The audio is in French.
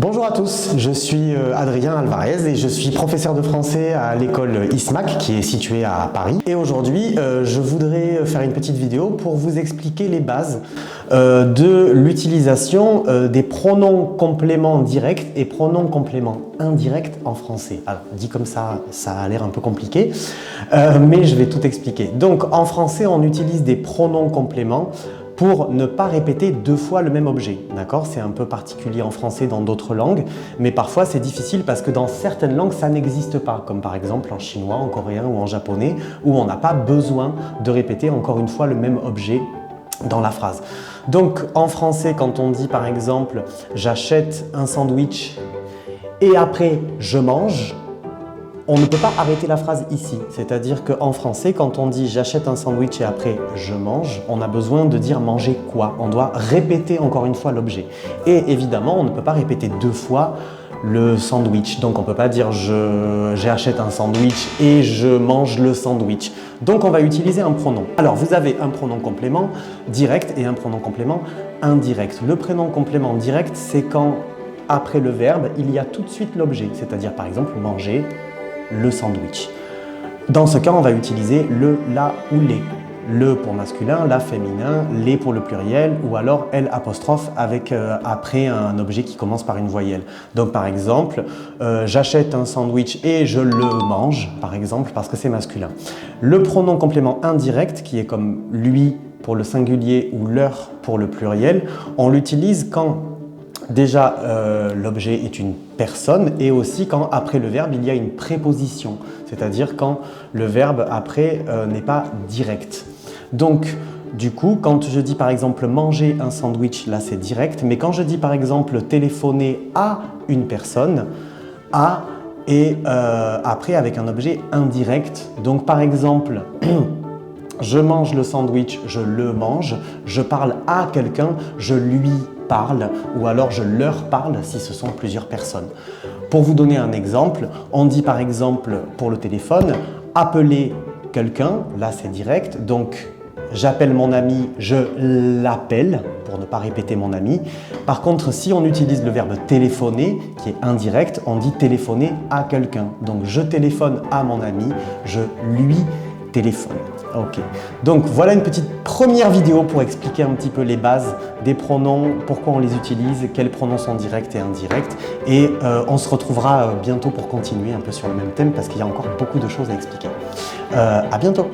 Bonjour à tous, je suis Adrien Alvarez et je suis professeur de français à l'école ISMAC qui est située à Paris. Et aujourd'hui, je voudrais faire une petite vidéo pour vous expliquer les bases de l'utilisation des pronoms compléments directs et pronoms compléments indirects en français. Alors, dit comme ça a l'air un peu compliqué, mais je vais tout expliquer. Donc, en français, on utilise des pronoms compléments pour ne pas répéter deux fois le même objet. D'accord? C'est un peu particulier en français dans d'autres langues, mais parfois c'est difficile parce que dans certaines langues ça n'existe pas, comme par exemple en chinois, en coréen ou en japonais, où on n'a pas besoin de répéter encore une fois le même objet dans la phrase. Donc en français, quand on dit par exemple « j'achète un sandwich et après je mange », on ne peut pas arrêter la phrase ici, c'est-à-dire qu'en français, quand on dit « j'achète un sandwich et après je mange », on a besoin de dire « manger quoi ». On doit répéter encore une fois l'objet. Et évidemment, on ne peut pas répéter deux fois le sandwich. Donc on ne peut pas dire « j'achète un sandwich et je mange le sandwich ». Donc on va utiliser un pronom. Alors vous avez un pronom complément direct et un pronom complément indirect. Le pronom complément direct, c'est quand après le verbe, il y a tout de suite l'objet, c'est-à-dire par exemple « manger », le sandwich. Dans ce cas, on va utiliser le, la ou les. Le pour masculin, la féminin, les pour le pluriel ou alors L apostrophe avec après un objet qui commence par une voyelle. Donc par exemple, j'achète un sandwich et je le mange, par exemple, parce que c'est masculin. Le pronom complément indirect, qui est comme lui pour le singulier ou leur pour le pluriel, on l'utilise quand déjà, l'objet est une personne et aussi quand après le verbe, il y a une préposition, c'est-à-dire quand le verbe après n'est pas direct. Donc, du coup, quand je dis par exemple manger un sandwich, là c'est direct, mais quand je dis par exemple téléphoner à une personne, à est après avec un objet indirect. Donc par exemple, je mange le sandwich, je le mange, je parle à quelqu'un, je lui parle ou alors je leur parle si ce sont plusieurs personnes. Pour vous donner un exemple, on dit par exemple pour le téléphone, appeler quelqu'un, là c'est direct, donc j'appelle mon ami, je l'appelle, pour ne pas répéter mon ami. Par contre, si on utilise le verbe téléphoner, qui est indirect, on dit téléphoner à quelqu'un. Donc je téléphone à mon ami, je lui téléphone. Ok, donc voilà une petite première vidéo pour expliquer un petit peu les bases des pronoms, pourquoi on les utilise, quels pronoms sont directs et indirects. Et on se retrouvera bientôt pour continuer un peu sur le même thème parce qu'il y a encore beaucoup de choses à expliquer. À bientôt!